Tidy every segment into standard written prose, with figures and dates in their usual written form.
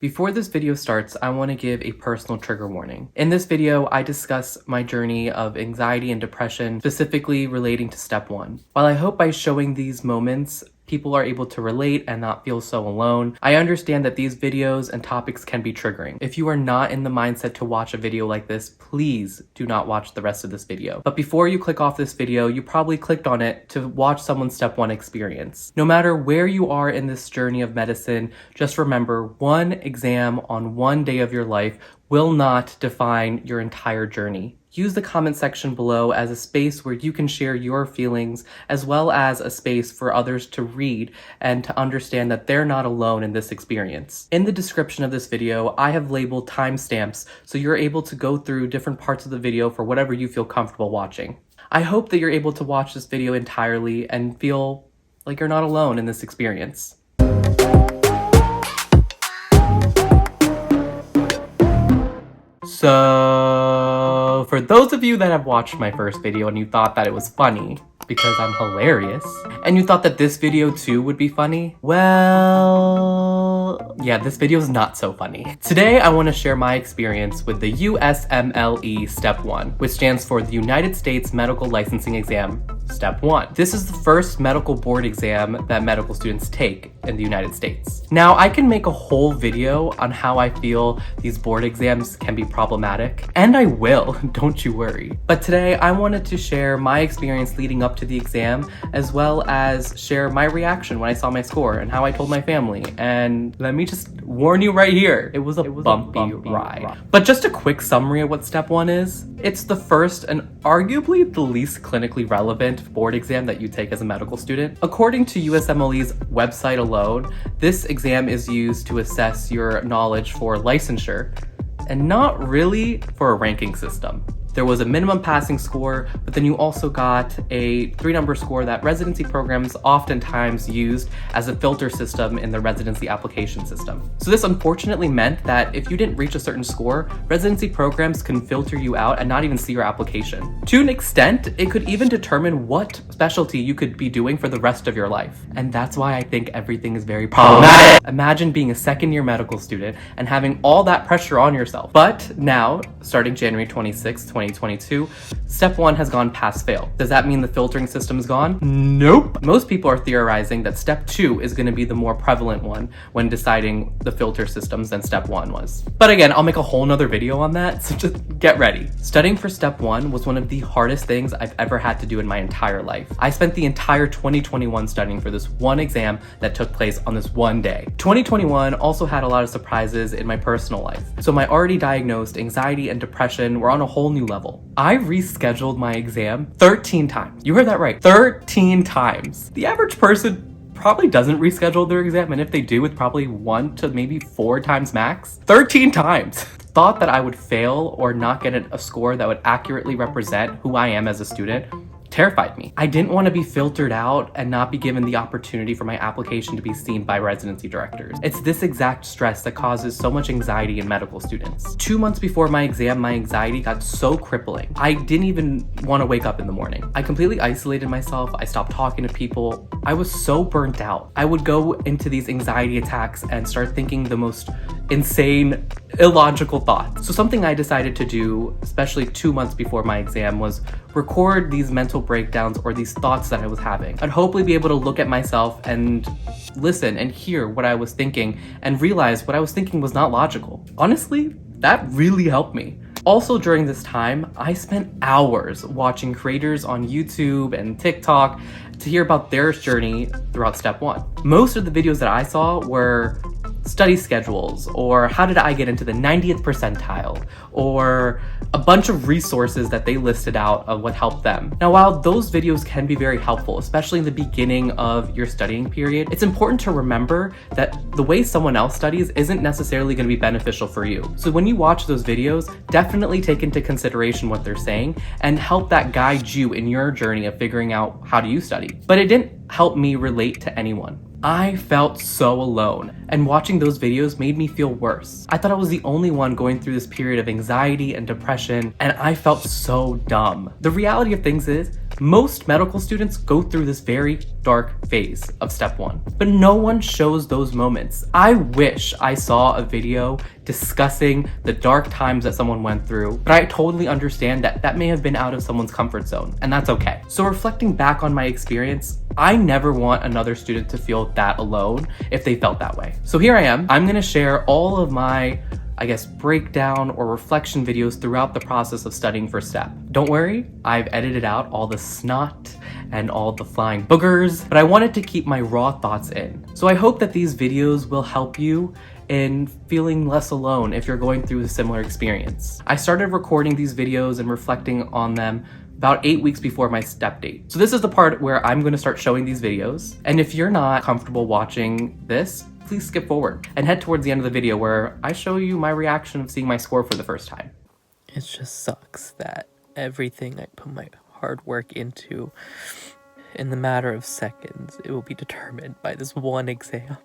Before this video starts, I want to give a personal trigger warning. In this video, I discuss my journey of anxiety and depression, specifically relating to step 1. While I hope by showing these moments, people are able to relate and not feel so alone, I understand that these videos and topics can be triggering. If you are not in the mindset to watch a video like this, please do not watch the rest of this video. But before you click off this video, you probably clicked on it to watch someone's step 1 experience. No matter where you are in this journey of medicine, just remember, one exam on one day of your life will not define your entire journey. Use the comment section below as a space where you can share your feelings, as well as a space for others to read and to understand that they're not alone in this experience. In the description of this video, I have labeled timestamps so you're able to go through different parts of the video for whatever you feel comfortable watching. I hope that you're able to watch this video entirely and feel like you're not alone in this experience. So, for those of you that have watched my first video and you thought that it was funny, because I'm hilarious, and you thought that this video too would be funny, well, yeah, this video is not so funny. Today, I want to share my experience with the USMLE Step 1, which stands for the United States Medical Licensing Exam, Step 1. This is the first medical board exam that medical students take in the United States. Now, I can make a whole video on how I feel these board exams can be problematic, and I will, don't you worry. But today, I wanted to share my experience leading up to the exam, as well as share my reaction when I saw my score and how I told my family. And let me just warn you right here, it was a bumpy ride. But just a quick summary of what Step 1 is. It's the first and arguably the least clinically relevant board exam that you take as a medical student. According to USMLE's website alone, this exam is used to assess your knowledge for licensure and not really for a ranking system. There was a minimum passing score, but then you also got a 3-number score that residency programs oftentimes used as a filter system in the residency application system. So this unfortunately meant that if you didn't reach a certain score, residency programs can filter you out and not even see your application. To an extent, it could even determine what specialty you could be doing for the rest of your life. And that's why I think everything is very problematic. Imagine being a second-year medical student and having all that pressure on yourself. But now, starting January 26, 2022, Step 1 has gone pass fail. Does that mean the filtering system is gone? Nope. Most people are theorizing that Step 2 is going to be the more prevalent one when deciding the filter systems than Step 1 was. But again, I'll make a whole nother video on that, so just get ready. Studying for Step 1 was one of the hardest things I've ever had to do in my entire life. I spent the entire 2021 studying for this one exam that took place on this one day. 2021 also had a lot of surprises in my personal life. So my already diagnosed anxiety and depression were on a whole new level. I rescheduled my exam 13 times. You heard that right, 13 times. The average person probably doesn't reschedule their exam, and if they do, it's probably 1 to maybe 4 times max. 13 times. Thought that I would fail or not get a score that would accurately represent who I am as a student terrified me. I didn't want to be filtered out and not be given the opportunity for my application to be seen by residency directors. It's this exact stress that causes so much anxiety in medical students. 2 months before my exam, my anxiety got so crippling. I didn't even want to wake up in the morning. I completely isolated myself. I stopped talking to people. I was so burnt out. I would go into these anxiety attacks and start thinking the most insane, illogical thoughts. So something I decided to do, especially 2 months before my exam, was record these mental breakdowns or these thoughts that I was having. I'd hopefully be able to look at myself and listen and hear what I was thinking and realize what I was thinking was not logical. Honestly, that really helped me. Also during this time, I spent hours watching creators on YouTube and TikTok to hear about their journey throughout Step 1. Most of the videos that I saw were study schedules, or how did I get into the 90th percentile, or a bunch of resources that they listed out of what helped them. Now, while those videos can be very helpful, especially in the beginning of your studying period, it's important to remember that the way someone else studies isn't necessarily going to be beneficial for you. So when you watch those videos, definitely take into consideration what they're saying and help that guide you in your journey of figuring out how do you study. But it didn't help me relate to anyone. I felt so alone, and watching those videos made me feel worse. I thought I was the only one going through this period of anxiety and depression, and I felt so dumb. The reality of things is, Most medical students go through this very dark phase of step 1, but no one shows those moments. I wish I saw a video discussing the dark times that someone went through, but I totally understand that that may have been out of someone's comfort zone, and that's okay. So reflecting back on my experience, I never want another student to feel that alone if they felt that way. So here I am. I'm gonna share all of my breakdown or reflection videos throughout the process of studying for STEP. Don't worry, I've edited out all the snot and all the flying boogers, but I wanted to keep my raw thoughts in. So I hope that these videos will help you in feeling less alone if you're going through a similar experience. I started recording these videos and reflecting on them about 8 weeks before my STEP date. So this is the part where I'm gonna start showing these videos. And if you're not comfortable watching this, please skip forward and head towards the end of the video where I show you my reaction of seeing my score for the first time. It just sucks that everything I put my hard work into, in the matter of seconds, it will be determined by this one exam.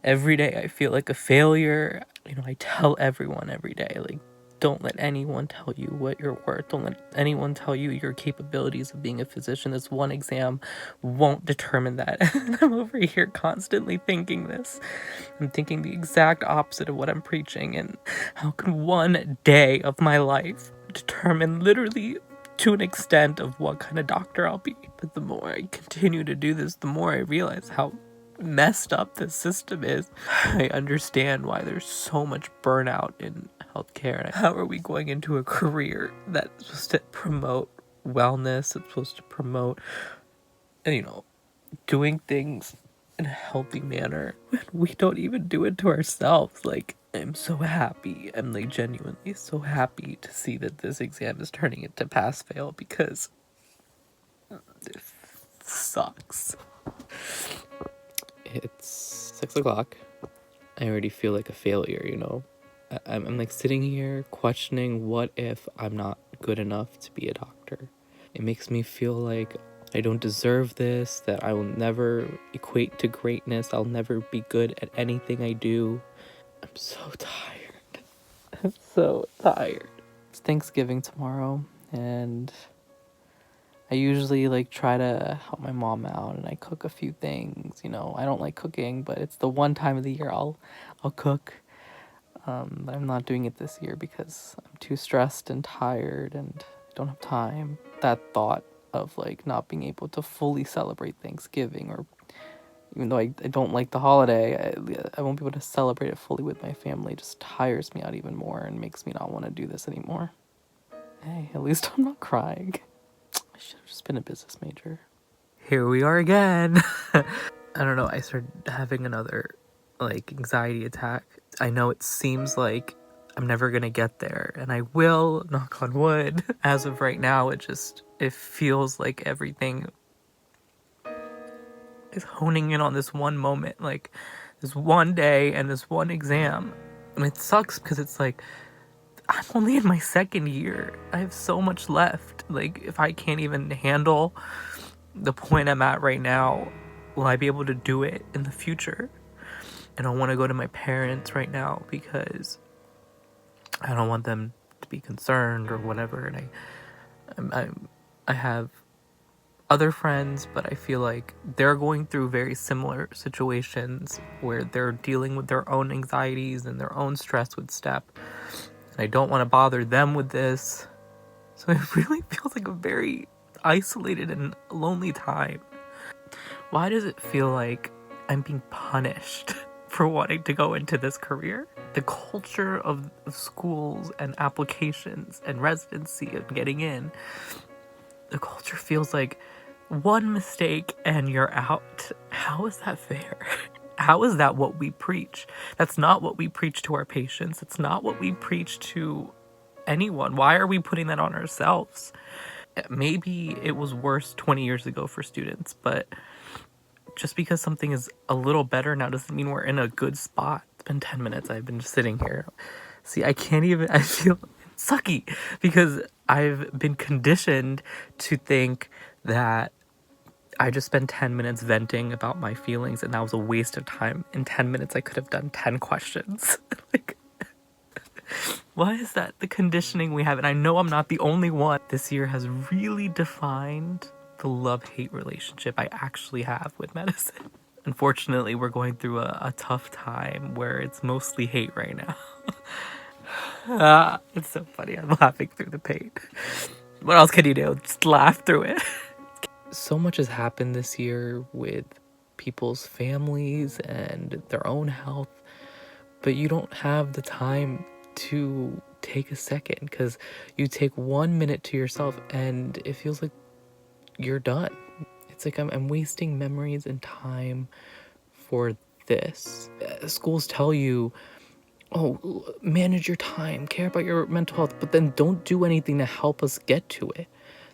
Every day I feel like a failure. I tell everyone every day, like, don't let anyone tell you what you're worth. Don't let anyone tell you your capabilities of being a physician. This one exam won't determine that. And I'm over here constantly thinking this. I'm thinking the exact opposite of what I'm preaching. And how can one day of my life determine literally to an extent of what kind of doctor I'll be? But the more I continue to do this, the more I realize how messed up this system is. I understand why there's so much burnout in healthcare. How are we going into a career that's supposed to promote wellness? It's supposed to promote, doing things in a healthy manner when we don't even do it to ourselves. Like, I'm so happy. I'm genuinely so happy to see that this exam is turning into pass-fail because it sucks. It's 6 o'clock. I already feel like a failure, I'm sitting here questioning what if I'm not good enough to be a doctor. It makes me feel like I don't deserve this, that I will never equate to greatness. I'll never be good at anything I do. I'm so tired. I'm so tired. It's Thanksgiving tomorrow, and I usually try to help my mom out, and I cook a few things. I don't like cooking, but it's the one time of the year I'll cook. I'm not doing it this year because I'm too stressed and tired and don't have time. That thought of not being able to fully celebrate Thanksgiving, or even though I don't like the holiday, I won't be able to celebrate it fully with my family, just tires me out even more and makes me not want to do this anymore. Hey, at least I'm not crying. I should have just been a business major. Here we are again. I don't know, I started having another, anxiety attack. I know it seems like I'm never gonna get there, and I will, knock on wood. As of right now, it feels like everything is honing in on this one moment, this one day and this one exam. And it sucks because it's I'm only in my second year. I have so much left. If I can't even handle the point I'm at right now, will I be able to do it in the future? I don't want to go to my parents right now because I don't want them to be concerned or whatever. And I have other friends, but I feel like they're going through very similar situations where they're dealing with their own anxieties and their own stress with STEP. I don't want to bother them with this. So it really feels like a very isolated and lonely time. Why does it feel like I'm being punished for wanting to go into this career? The culture of schools and applications and residency and getting in, the culture feels like one mistake and you're out. How is that fair? How is that what we preach? That's not what we preach to our patients. It's not what we preach to anyone. Why are we putting that on ourselves? Maybe it was worse 20 years ago for students, but just because something is a little better now doesn't mean we're in a good spot. It's been 10 minutes. I've been just sitting here. See, I feel sucky because I've been conditioned to think that I just spent 10 minutes venting about my feelings and that was a waste of time. In 10 minutes, I could have done 10 questions. Why is that the conditioning we have? And I know I'm not the only one. This year has really defined the love-hate relationship I actually have with medicine. Unfortunately, we're going through a tough time where it's mostly hate right now. It's so funny. I'm laughing through the pain. What else can you do? Just laugh through it. So much has happened this year with people's families and their own health, but you don't have the time to take a second because you take 1 minute to yourself and it feels like you're done. It's like I'm wasting memories and time for this. Schools tell you, oh, manage your time, care about your mental health, but then don't do anything to help us get to it.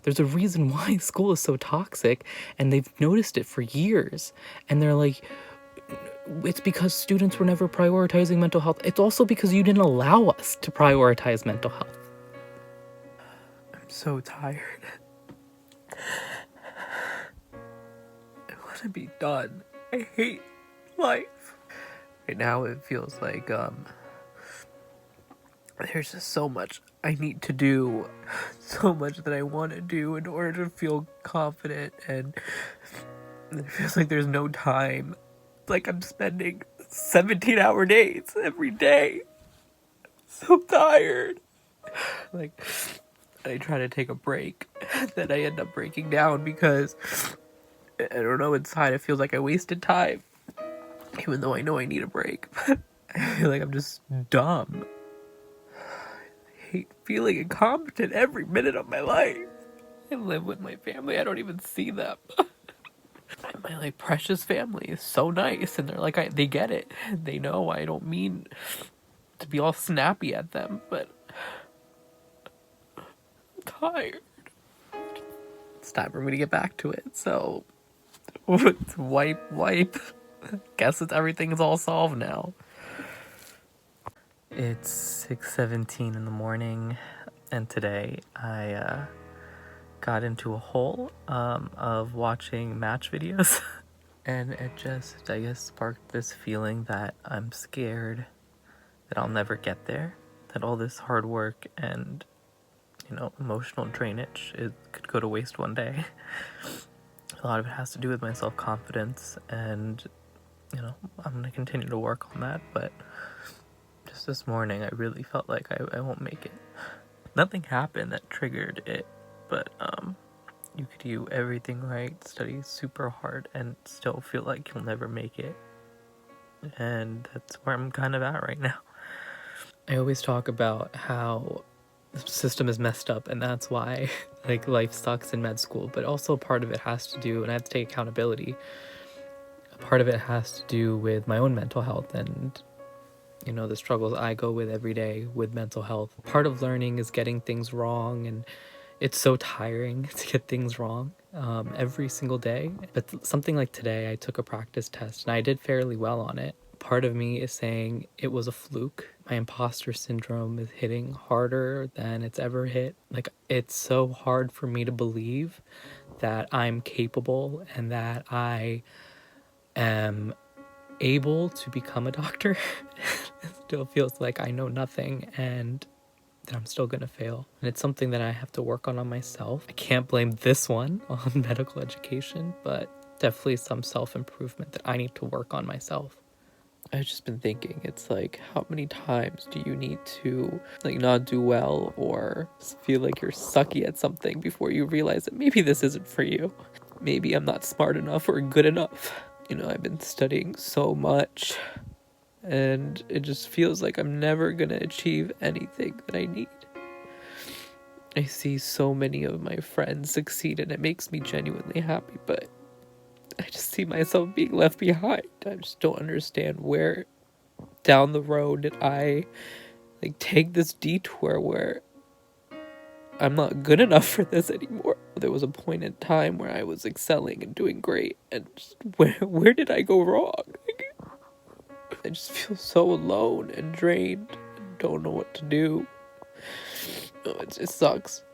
There's a reason why school is so toxic, and they've noticed it for years. And they're like, it's because students were never prioritizing mental health. It's also because you didn't allow us to prioritize mental health. I'm so tired. I want to be done. I hate life. Right now it feels like there's just so much I need to do, so much that I want to do in order to feel confident, and it feels like there's no time. It's like I'm spending 17-hour days every day. So tired. Like, I try to take a break, then I end up breaking down because, I don't know, inside it feels like I wasted time, even though I know I need a break, but I feel like I'm just dumb. I hate feeling incompetent every minute of my life. I live with my family, I don't even see them. My like precious family is so nice, and they're like, they get it. They know I don't mean to be all snappy at them, but I'm tired. It's time for me to get back to it, so wipe. Guess everything's all solved now. It's 6:17 in the morning, and today I got into a hole of watching match videos. And it just, I guess, sparked this feeling that I'm scared that I'll never get there, that all this hard work and, emotional drainage, it could go to waste one day. A lot of it has to do with my self-confidence, and, I'm going to continue to work on that, but just this morning I really felt like I won't make it. Nothing happened that triggered it, but, you could do everything right, study super hard, and still feel like you'll never make it. And that's where I'm kind of at right now. I always talk about how the system is messed up, and that's why like life sucks in med school, but also part of it has to do, and I have to take accountability, part of it has to do with my own mental health and the struggles I go with every day with mental health. Part of learning is getting things wrong, and it's so tiring to get things wrong every single day. But something like today, I took a practice test and I did fairly well on it. Part of me is saying it was a fluke. My imposter syndrome is hitting harder than it's ever hit. Like, it's so hard for me to believe that I'm capable and that I am able to become a doctor. It still feels like I know nothing and that I'm still gonna fail. And it's something that I have to work on myself. I can't blame this one on medical education, but definitely some self-improvement that I need to work on myself. I've just been thinking, it's like, how many times do you need to not do well or feel like you're sucky at something before you realize that maybe this isn't for you? Maybe I'm not smart enough or good enough. I've been studying so much, and it just feels like I'm never gonna achieve anything that I need. I see so many of my friends succeed, and it makes me genuinely happy, but I just see myself being left behind. I just don't understand where down the road did I take this detour where I'm not good enough for this anymore. There was a point in time where I was excelling and doing great, and just where did I go wrong? I just feel so alone and drained and don't know what to do. It sucks.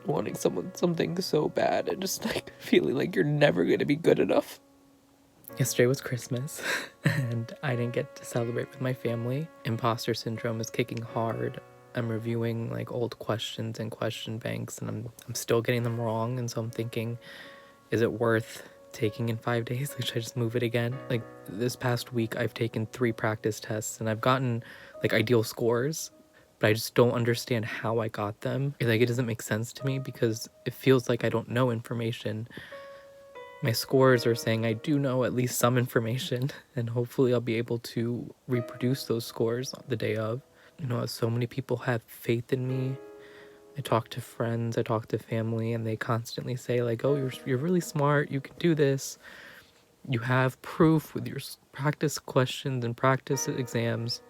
Wanting something so bad and just feeling like you're never gonna be good enough. Yesterday was Christmas and I didn't get to celebrate with my family. Imposter syndrome is kicking hard. I'm reviewing like old questions and question banks, and I'm still getting them wrong. And so I'm thinking, is it worth taking in 5 days? Like, should I just move it again? Like, this past week I've taken 3 practice tests and I've gotten like ideal scores, but I just don't understand how I got them. Like, it doesn't make sense to me because it feels like I don't know information. My scores are saying I do know at least some information, and hopefully I'll be able to reproduce those scores the day of. You know, so many people have faith in me. I talk to friends, I talk to family, and they constantly say like, oh, you're really smart, you can do this. You have proof with your practice questions and practice exams.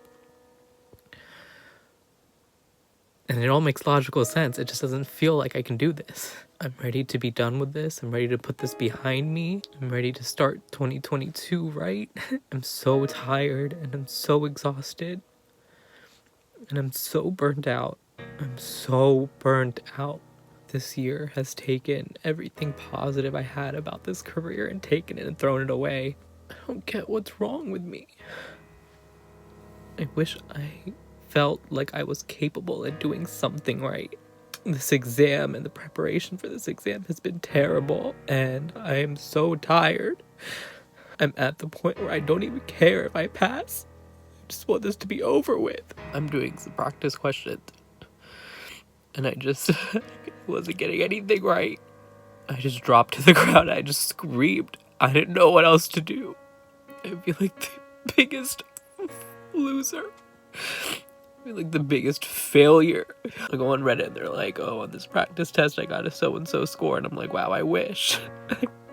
And it all makes logical sense. It just doesn't feel like I can do this. I'm ready to be done with this. I'm ready to put this behind me. I'm ready to start 2022 right. I'm so tired and I'm so exhausted. And I'm so burnt out. I'm so burnt out. This year has taken everything positive I had about this career and taken it and thrown it away. I don't get what's wrong with me. I wish I felt like I was capable of doing something right. This exam and the preparation for this exam has been terrible, and I am so tired. I'm at the point where I don't even care if I pass. I just want this to be over with. I'm doing some practice questions, and I just wasn't getting anything right. I just dropped to the ground. I just screamed. I didn't know what else to do. I feel like the biggest loser. I feel like the biggest failure. I go on Reddit and they're like, oh, on this practice test I got a so-and-so score, and I'm like, wow, I wish.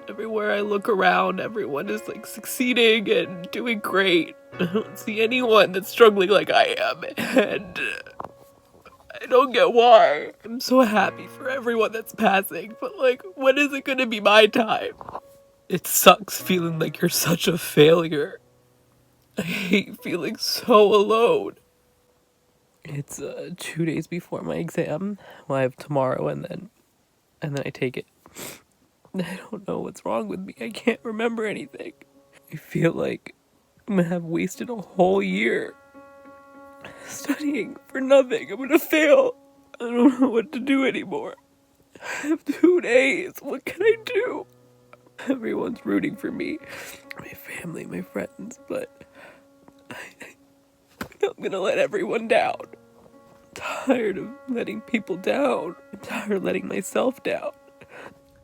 Everywhere I look around, everyone is like succeeding and doing great. I don't see anyone that's struggling like I am, and I don't get why. I'm so happy for everyone that's passing, but like, when is it gonna be my time? It sucks feeling like you're such a failure. I hate feeling so alone. It's 2 days before my exam. Well, I have tomorrow and then I take it. I don't know what's wrong with me. I can't remember anything. I feel like I'm gonna have wasted a whole year studying for nothing. I'm gonna fail. I don't know what to do anymore. I have 2 days. What can I do? Everyone's rooting for me. My family, my friends, but I'm gonna let everyone down. I'm tired of letting people down. I'm tired of letting myself down.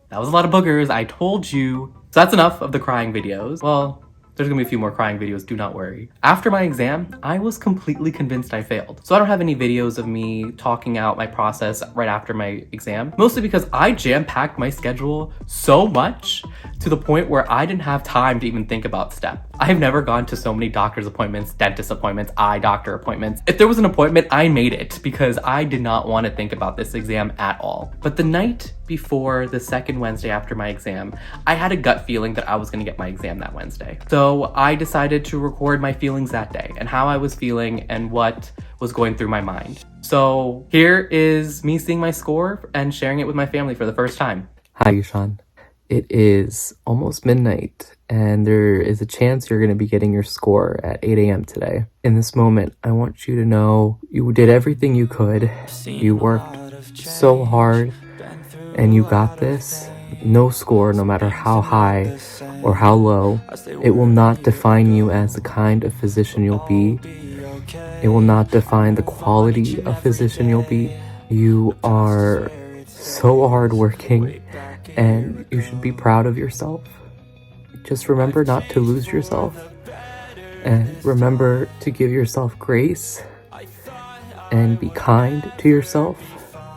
That was a lot of boogers, I told you. So that's enough of the crying videos. Well, there's gonna be a few more crying videos, do not worry. After my exam, I was completely convinced I failed. So I don't have any videos of me talking out my process right after my exam, mostly because I jam-packed my schedule so much to the point where I didn't have time to even think about STEP. I've never gone to so many doctor's appointments, dentist appointments, eye doctor appointments. If there was an appointment, I made it because I did not want to think about this exam at all. But the night before the second Wednesday after my exam, I had a gut feeling that I was gonna get my exam that Wednesday. So I decided to record my feelings that day and how I was feeling and what was going through my mind. So here is me seeing my score and sharing it with my family for the first time. Hi, Yushan. It is almost midnight, and there is a chance you're going to be getting your score at 8 a.m. today. In this moment, I want you to know you did everything you could. You worked so hard, and you got this. No score, no matter how high or how low, it will not define you as the kind of physician you'll be. It will not define the quality of physician you'll be. You are so hardworking, and you should be proud of yourself. Just remember not to lose yourself, and remember to give yourself grace and be kind to yourself.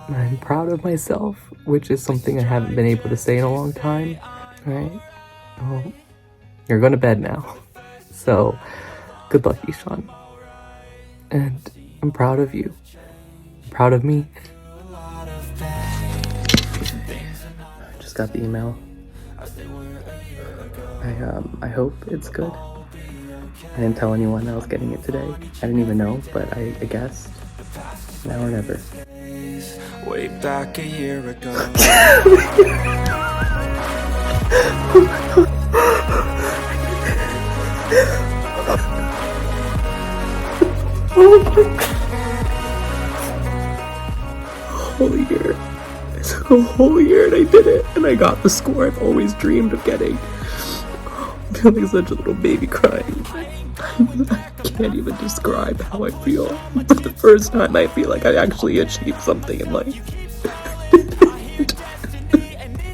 I'm proud of myself, which is something I haven't been able to say in a long time. Alright, well, you're going to bed now. So, good luck, Ishan. And I'm proud of you. I'm proud of me. Just got the email. I hope it's good. I didn't tell anyone I was getting it today. I didn't even know, but I guessed. Now or never. Way back a year ago. Oh my God. a whole year and I did it. And I got the score I've always dreamed of getting. I'm feeling such a little baby crying. I can't even describe how I feel. For the first time, I feel like I actually achieved something in life.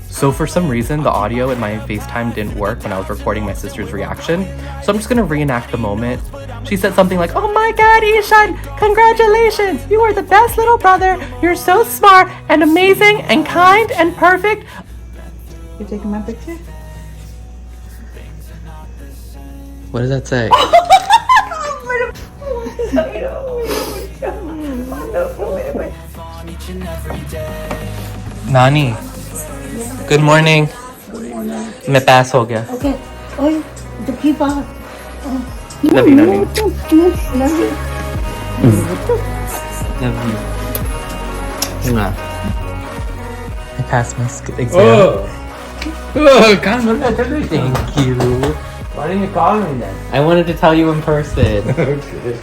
So for some reason, the audio in my FaceTime didn't work when I was recording my sister's reaction. So I'm just gonna reenact the moment. She said something like, "Oh my God, Ishan, congratulations! You are the best little brother. You're so smart and amazing and kind and perfect." You taking my picture? What does that say? Nani, good morning. मैं pass हो गया. Okay. Oh, the keep on. Love you, Nani. Love you. Love you. Mwah. I passed my exam. Thank you. Why didn't you call me then? I wanted to tell you in person. Okay.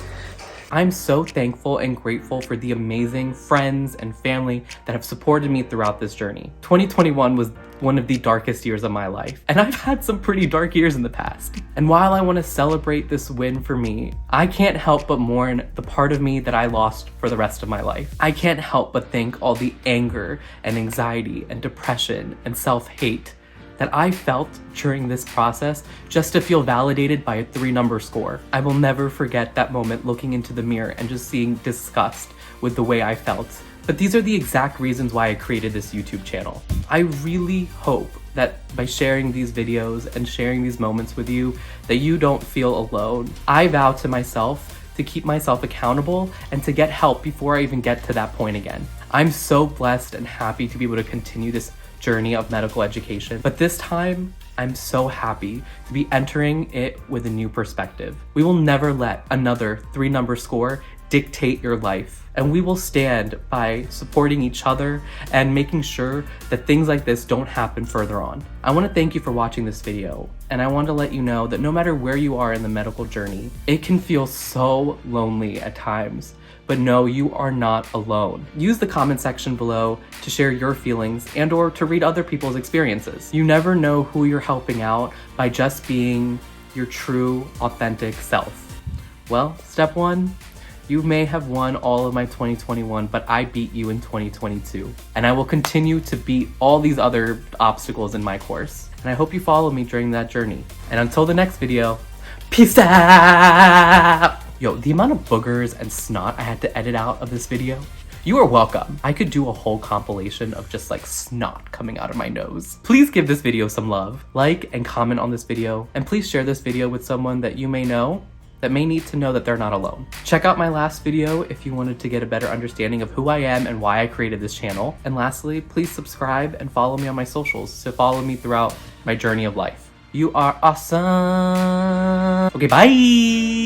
I'm so thankful and grateful for the amazing friends and family that have supported me throughout this journey. 2021 was one of the darkest years of my life, and I've had some pretty dark years in the past. And while I want to celebrate this win for me, I can't help but mourn the part of me that I lost for the rest of my life. I can't help but think all the anger and anxiety and depression and self-hate that I felt during this process just to feel validated by a 3-number score. I will never forget that moment looking into the mirror and just seeing disgust with the way I felt. But these are the exact reasons why I created this YouTube channel. I really hope that by sharing these videos and sharing these moments with you, that you don't feel alone. I vow to myself to keep myself accountable and to get help before I even get to that point again. I'm so blessed and happy to be able to continue this journey of medical education, but this time I'm so happy to be entering it with a new perspective. We will never let another 3-number score dictate your life, and we will stand by supporting each other and making sure that things like this don't happen further on. I want to thank you for watching this video, and I want to let you know that no matter where you are in the medical journey, it can feel so lonely at times. But no, you are not alone. Use the comment section below to share your feelings and or to read other people's experiences. You never know who you're helping out by just being your true, authentic self. Well, step 1, you may have won all of my 2021, but I beat you in 2022. And I will continue to beat all these other obstacles in my course. And I hope you follow me during that journey. And until the next video, peace out! Yo, the amount of boogers and snot I had to edit out of this video, you are welcome. I could do a whole compilation of just like snot coming out of my nose. Please give this video some love. Like and comment on this video, and please share this video with someone that you may know that may need to know that they're not alone. Check out my last video if you wanted to get a better understanding of who I am and why I created this channel. And lastly, please subscribe and follow me on my socials to follow me throughout my journey of life. You are awesome. Okay, bye.